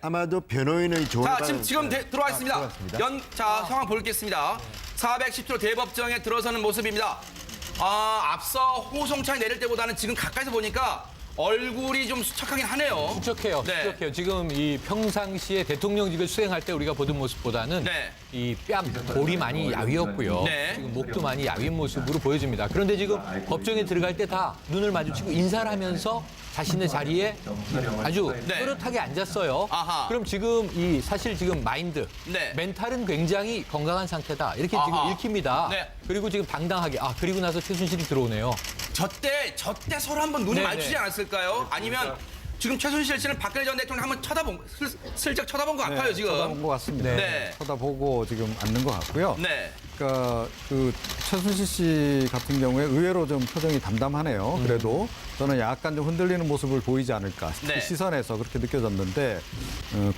아마도 변호인의 조언을 자, 지금 들어와 있습니다. 들어왔습니다. 자, 상황 보겠습니다. 410km 대법정에 들어서는 모습입니다. 앞서 호송차에 내릴 때보다는 지금 가까이서 보니까 얼굴이 좀 수척하긴 하네요. 수척해요. 네. 수척해요. 지금 이 평상시에 대통령직을 수행할 때 우리가 보던 모습보다는 네. 이 뺨, 볼이 많이 야위었고요. 네. 지금 목도 많이 야윈 모습으로 보여집니다. 그런데 지금 법정에 들어갈 때 다 눈을 마주치고 인사를 하면서 자신의 자리에 아주 네. 또렷하게 앉았어요. 아하. 그럼 지금 사실 지금 마인드, 네. 멘탈은 굉장히 건강한 상태다. 이렇게 아하. 지금 읽힙니다. 네. 그리고 지금 당당하게 그리고 나서 최순실이 들어오네요. 저때 서로 한번 눈을 네네. 마주치지 않았을까요? 아니면 지금 최순실 씨는 박근혜 전 대통령 한번 슬쩍 쳐다본 것 같아요, 지금. 쳐다본 것 같습니다. 네. 쳐다보고 지금 앉는 것 같고요. 네. 그러니까 그 최순실 씨 같은 경우에 의외로 좀 표정이 담담하네요. 그래도 저는 약간 좀 흔들리는 모습을 보이지 않을까. 네. 시선에서 그렇게 느껴졌는데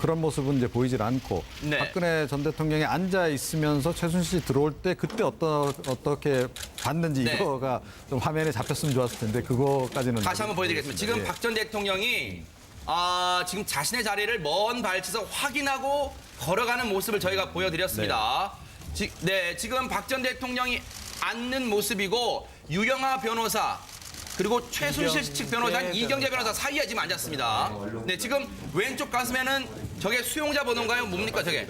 그런 모습은 이제 보이질 않고 네. 박근혜 전 대통령이 앉아 있으면서 최순실 씨 들어올 때 그때 어떻게 봤는지 네. 이거가 좀 화면에 잡혔으면 좋았을 텐데 그거까지는 다시 한번 보여드리겠습니다. 지금 예. 박 전 대통령이 지금 자신의 자리를 먼 발치에서 확인하고 걸어가는 모습을 저희가 보여드렸습니다. 지금 박 전 대통령이 앉는 모습이고 유영하 변호사 그리고 최순실 측 변호사인 이경재 변호사 사이에 지금 앉았습니다. 네, 지금 왼쪽 가슴에는 저게 수용자 번호인가요? 뭡니까 저게?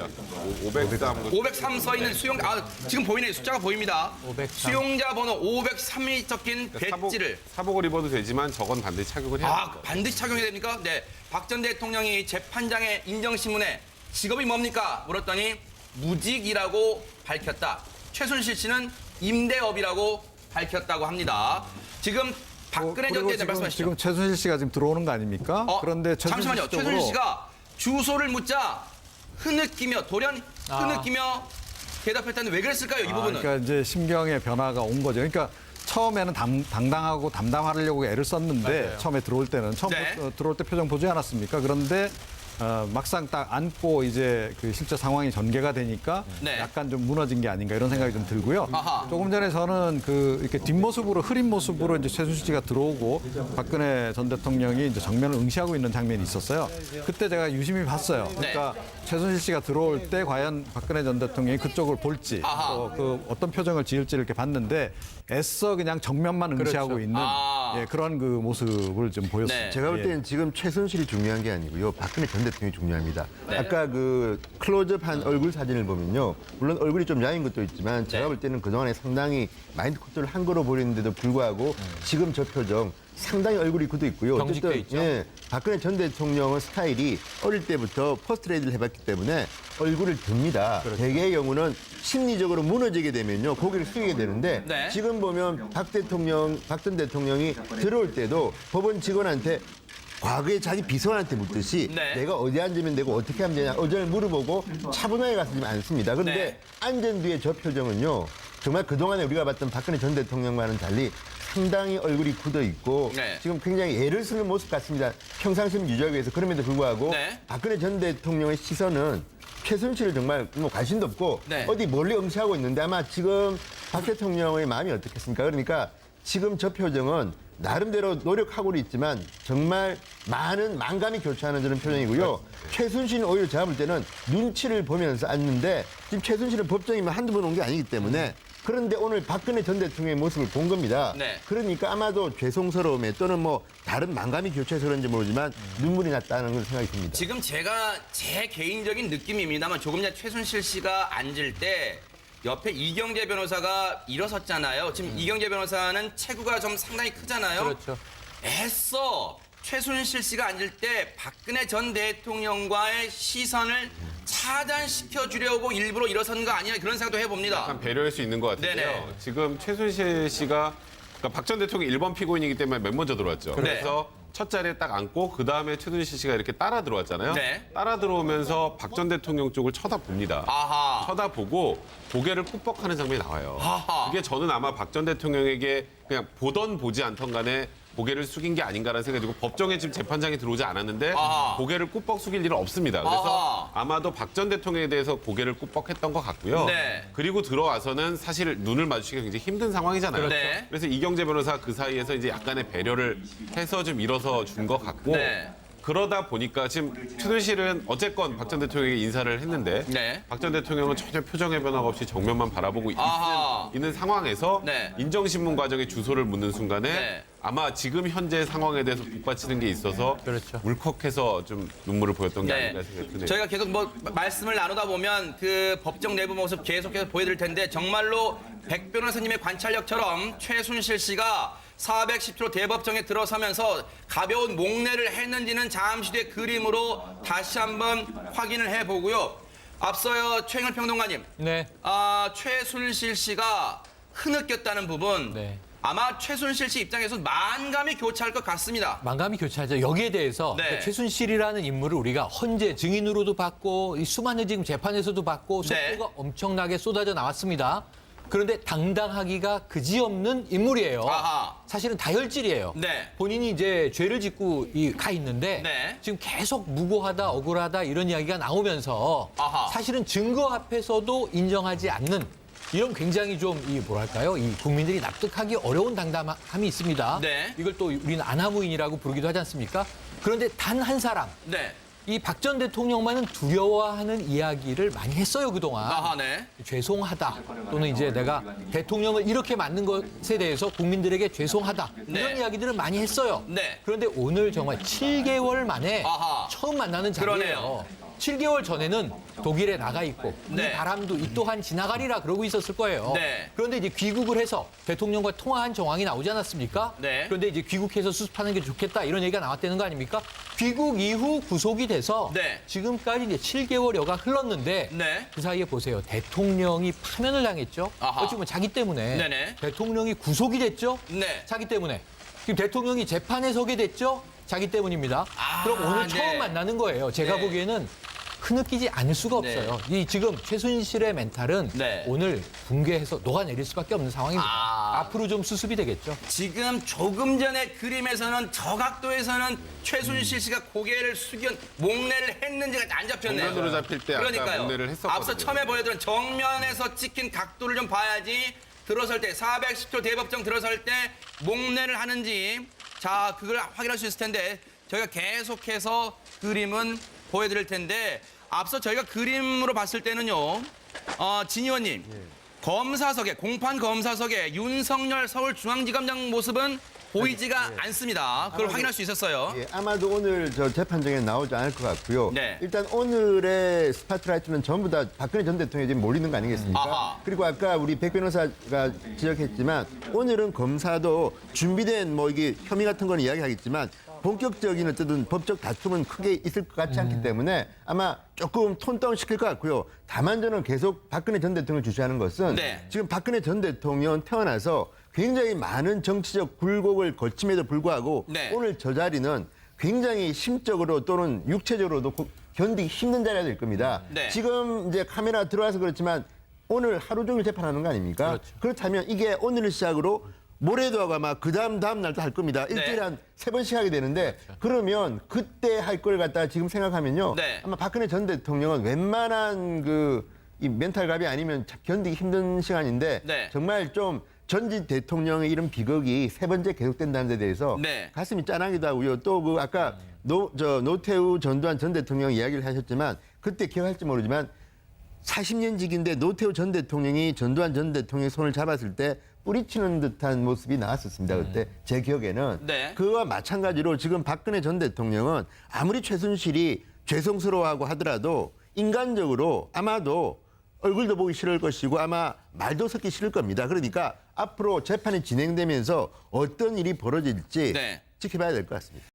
503 써 있는 수용자. 지금 보이네요. 숫자가 보입니다. 503. 수용자 번호 503이 적힌 배지를. 사복을 입어도 되지만 저건 반드시 착용을 해야 됩니다. 반드시 착용해야 됩니까? 네. 박 전 대통령이 재판장의 인정신문에 직업이 뭡니까? 물었더니 무직이라고 밝혔다. 최순실 씨는 임대업이라고 밝혔다고 합니다. 지금 박근혜 전 대통령 말씀하시죠. 지금 최순실 씨가 지금 들어오는 거 아닙니까? 그런데 최순실 잠시만요. 쪽으로 최순실 씨가 주소를 묻자 흐느끼며 돌연 흐느끼며 대답했다는데 왜 그랬을까요? 이 부분은. 그러니까 이제 심경의 변화가 온 거죠. 그러니까 처음에는 당당하고 담담하려고 애를 썼는데 맞아요. 처음에 들어올 때는 네. 들어올 때 표정 보지 않았습니까? 그런데 막상 딱 앉고 이제 그 실제 상황이 전개가 되니까 네. 약간 좀 무너진 게 아닌가 이런 생각이 좀 들고요. 아하. 조금 전에 저는 이렇게 뒷모습으로 흐린 모습으로 이제 최순실 씨가 들어오고 박근혜 전 대통령이 이제 정면을 응시하고 있는 장면이 있었어요. 그때 제가 유심히 봤어요. 그러니까 최순실 씨가 들어올 때 과연 박근혜 전 대통령이 그쪽을 볼지 아하. 또 그 어떤 표정을 지을지 이렇게 봤는데 애써 그냥 정면만 응시하고 그렇죠. 있는 그런 그 모습을 좀 보였습니다. 네. 제가 볼 예. 때는 지금 최순실이 중요한 게 아니고요. 박근혜 전 대통령이 중요합니다. 네. 아까 그 클로즈업한 얼굴 사진을 보면요. 물론 얼굴이 좀 야인 것도 있지만 제가 네. 볼 때는 그동안에 상당히 마인드 컨트롤을 한 거로 보이는데도 불구하고 지금 저 표정 상당히 얼굴이 굳어 있고요. 경직돼 있죠. 예, 박근혜 전 대통령은 스타일이 어릴 때부터 퍼스트레이드를 해봤기 때문에 얼굴을 듭니다. 그렇죠. 대개의 경우는 심리적으로 무너지게 되면요. 고개를 숙이게 되는데 네. 지금 보면 박 전 대통령이 들어올 때도 법원 직원한테 과거에 자기 비서관한테 묻듯이 네. 내가 어디 앉으면 되고 어떻게 하면 되냐 의견을 물어보고 차분하게 가서 지금 앉습니다. 그런데 네. 앉은 뒤에 저 표정은요. 정말 그동안에 우리가 봤던 박근혜 전 대통령과는 달리 상당히 얼굴이 굳어 있고 네. 지금 굉장히 애를 쓰는 모습 같습니다. 평상심 유지하기 위해서 그럼에도 불구하고 네. 박근혜 전 대통령의 시선은 최순실을 정말 뭐 관심도 없고 네. 어디 멀리 응시하고 있는데 아마 지금 박 대통령의 마음이 어떻겠습니까? 그러니까 지금 저 표정은 나름대로 노력하고는 있지만 정말 많은 만감이 교차하는 그런 표정이고요. 최순실은 오히려 제가 볼 때는 눈치를 보면서 앉는데 지금 최순실은 법정이면 한두 번 온 게 아니기 때문에 그런데 오늘 박근혜 전 대통령의 모습을 본 겁니다. 네. 그러니까 아마도 죄송스러움에 또는 뭐 다른 만감이 교차해서 그런지 모르지만 눈물이 났다는 걸 생각이 듭니다. 지금 제가 제 개인적인 느낌입니다만 조금 전에 최순실 씨가 앉을 때 옆에 이경재 변호사가 일어섰잖아요. 지금 이경재 변호사는 체구가 좀 상당히 크잖아요. 그렇죠. 애써 최순실 씨가 앉을 때 박근혜 전 대통령과의 시선을 차단시켜 주려고 일부러 일어선 거 아니냐 그런 생각도 해봅니다. 약간 배려할 수 있는 것 같은데요. 네네. 지금 최순실 씨가 그러니까 박 전 대통령이 1번 피고인이기 때문에 맨 먼저 들어왔죠. 그래서 첫 자리에 딱 앉고 그다음에 최순실 씨가 이렇게 따라 들어왔잖아요. 네. 따라 들어오면서 박 전 대통령 쪽을 쳐다봅니다. 아하. 쳐다보고 고개를 꾹뻑하는 장면이 나와요. 아하. 그게 저는 아마 박 전 대통령에게 그냥 보던 보지 않던 간에 고개를 숙인 게 아닌가라는 생각이 들고 법정에 지금 재판장이 들어오지 않았는데 아하. 고개를 꾹뻑 숙일 일은 없습니다. 그래서 아하. 아마도 박 전 대통령에 대해서 고개를 꾹뻑했던 것 같고요. 네. 그리고 들어와서는 사실 눈을 마주치기가 굉장히 힘든 상황이잖아요. 네. 그래서 이경재 변호사 그 사이에서 이제 약간의 배려를 해서 좀 일어서 준 것 같고 네. 그러다 보니까 지금 최순실은 어쨌건 박 전 대통령에게 인사를 했는데 네. 박 전 대통령은 전혀 표정의 변화가 없이 정면만 바라보고 아하. 있는 상황에서 네. 인정신문 과정에 주소를 묻는 순간에 네. 아마 지금 현재 상황에 대해서 북받치는 게 있어서 그렇죠. 울컥해서 좀 눈물을 보였던 게 네. 아닌가 생각이 드네요. 저희가 계속 뭐 말씀을 나누다 보면 그 법정 내부 모습 계속해서 보여드릴 텐데 정말로 백 변호사님의 관찰력처럼 최순실 씨가 410조 대법정에 들어서면서 가벼운 목례를 했는지는 잠시 뒤에 그림으로 다시 한번 확인을 해보고요. 앞서요 최영일 평론가님, 네. 최순실 씨가 흐느꼈다는 부분 네. 아마 최순실 씨 입장에서 만감이 교차할 것 같습니다. 만감이 교차하죠. 여기에 대해서 네. 그러니까 최순실이라는 인물을 우리가 헌재 증인으로도 받고 이 수많은 지금 재판에서도 받고 네. 속보가 엄청나게 쏟아져 나왔습니다. 그런데 당당하기가 그지없는 인물이에요. 아하. 사실은 다혈질이에요. 네. 본인이 이제 죄를 짓고 가 있는데 네. 지금 계속 무고하다 억울하다 이런 이야기가 나오면서 아하. 사실은 증거 앞에서도 인정하지 않는 이런 굉장히 좀 이 뭐랄까요? 이 국민들이 납득하기 어려운 당당함이 있습니다. 네. 이걸 또 우리는 아나무인이라고 부르기도 하지 않습니까? 그런데 단 한 사람, 네. 이 박 전 대통령만은 두려워하는 이야기를 많이 했어요, 그동안. 아하, 네. 죄송하다. 또는 이제 내가 대통령을 이렇게 만든 것에 대해서 국민들에게 죄송하다. 이런 네. 이야기들을 많이 했어요. 네. 그런데 오늘 정말 7개월 만에 아하. 처음 만나는 자리예요. 그러네요. 7개월 전에는 독일에 나가 있고 네. 이 바람도 이 또한 지나가리라 그러고 있었을 거예요. 네. 그런데 이제 귀국을 해서 대통령과 통화한 정황이 나오지 않았습니까? 네. 그런데 이제 귀국해서 수습하는 게 좋겠다 이런 얘기가 나왔다는 거 아닙니까? 귀국 이후 구속이 돼서 네. 지금까지 이제 7개월여가 흘렀는데 네. 그 사이에 보세요. 대통령이 파면을 당했죠. 아하. 어찌 보면 자기 때문에. 네네. 대통령이 구속이 됐죠. 네. 자기 때문에. 지금 대통령이 재판에 서게 됐죠. 자기 때문입니다. 아, 그럼 오늘 네. 처음 만나는 거예요. 제가 네. 보기에는 흐느끼지 않을 수가 네. 없어요. 이 지금 최순실의 멘탈은 네. 오늘 붕괴해서 녹아내릴 수밖에 없는 상황입니다. 아. 앞으로 좀 수습이 되겠죠. 지금 조금 전에 그림에서는 저 각도에서는 최순실 씨가 고개를 숙여 목례를 했는지가 안 잡혔네요. 정면으로 잡힐 때 아까 그러니까요. 목례를 했었거든요. 앞서 처음에 보여드린 정면에서 찍힌 각도를 좀 봐야지 들어설 때 410조 대법정 들어설 때 목례를 하는지 자 그걸 확인할 수 있을 텐데 저희가 계속해서 그림은 보여드릴 텐데 앞서 저희가 그림으로 봤을 때는요. 진 의원님 검사석에 공판 검사석에 윤석열 서울중앙지검장 모습은 보이지가 않습니다. 그걸 확인할 수 있었어요. 예, 아마도 오늘 저 재판정에 나오지 않을 것 같고요. 네. 일단 오늘의 스파트라이트는 전부 다 박근혜 전 대통령이 지금 몰리는 거 아니겠습니까? 아하. 그리고 아까 우리 백 변호사가 지적했지만 오늘은 검사도 준비된 뭐 이게 혐의 같은 건 이야기하겠지만 본격적인 어쨌든 법적 다툼은 크게 있을 것 같지 않기 때문에 아마 조금 톤 다운 시킬 것 같고요. 다만 저는 계속 박근혜 전 대통령을 주시하는 것은 네. 지금 박근혜 전 대통령은 태어나서 굉장히 많은 정치적 굴곡을 거침에도 불구하고 네. 오늘 저 자리는 굉장히 심적으로 또는 육체적으로도 견디기 힘든 자리가 될 겁니다. 네. 지금 이제 카메라 들어와서 그렇지만 오늘 하루 종일 재판하는 거 아닙니까? 그렇죠. 그렇다면 이게 오늘을 시작으로 모레도 하고 아마 그 다음 날도 할 겁니다. 일주일에 한 3번씩 하게 되는데 그러면 그때 할 걸 갖다가 지금 생각하면요. 네. 아마 박근혜 전 대통령은 웬만한 이 멘탈갑이 아니면 참 견디기 힘든 시간인데 네. 정말 좀 전직 대통령의 이런 비극이 3번째 계속된다는 데 대해서 네. 가슴이 짠하기도 하고요. 또 그 아까 노태우 전두환 전 대통령 이야기를 하셨지만 그때 기억할지 모르지만 40년직인데 노태우 전 대통령이 전두환 전 대통령의 손을 잡았을 때 뿌리치는 듯한 모습이 나왔었습니다. 그때 제 기억에는. 네. 그와 마찬가지로 지금 박근혜 전 대통령은 아무리 최순실이 죄송스러워하고 하더라도 인간적으로 아마도 얼굴도 보기 싫을 것이고 아마 말도 섞기 싫을 겁니다. 그러니까 앞으로 재판이 진행되면서 어떤 일이 벌어질지 네. 지켜봐야 될 것 같습니다.